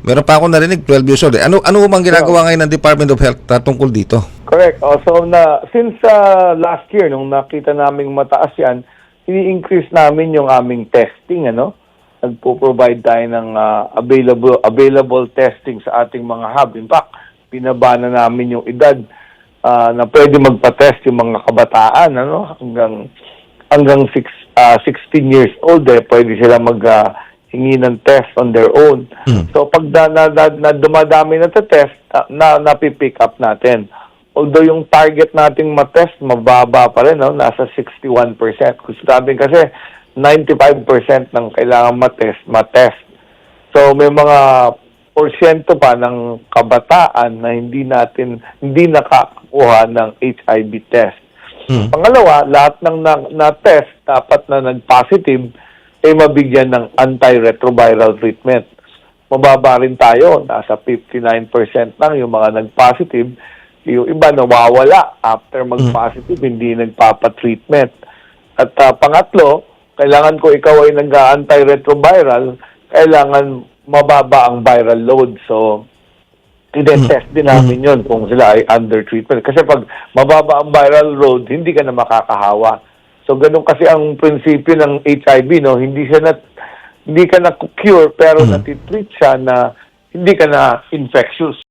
Meron pa ako narinig, 12 years old. Ano bang ginagawa ngayon ng Department of Health tungkol dito? Correct. So, since last year, nung nakita naming mataas yan, ini-increase namin yung aming testing, ano? Nagpo-provide tayo ng available testing sa ating mga hub. In fact, pinaba na namin yung edad na pwede magpa-test yung mga kabataan, ano? Hanggang 16 years old, pwede sila hingi ng test on their own. So, pag dumadami na test, napipick up natin. Although yung target nating matest, mababa pa rin, no? Nasa 61%. Kung sabi kasi, 95% ng kailangan matest. So, may mga porsyento pa ng kabataan na hindi nakakuha ng HIV test. Pangalawa, lahat ng na-test, dapat na nag-positive, mabigyan ng antiretroviral treatment. Mababa rin tayo, nasa 59% lang yung mga nag-positive. Yung iba nawawala after mag-positive, hindi nagpapa-treatment. At pangatlo, kailangan ko ikaw ay nag-antiretroviral, kailangan mababa ang viral load. So, i-test din namin yun kung sila ay under treatment. Kasi pag mababa ang viral load, hindi ka na makakahawa. So, ganun kasi ang prinsipyo ng HIV, no? Hindi ka na cure, pero natitreat siya na hindi ka na infectious.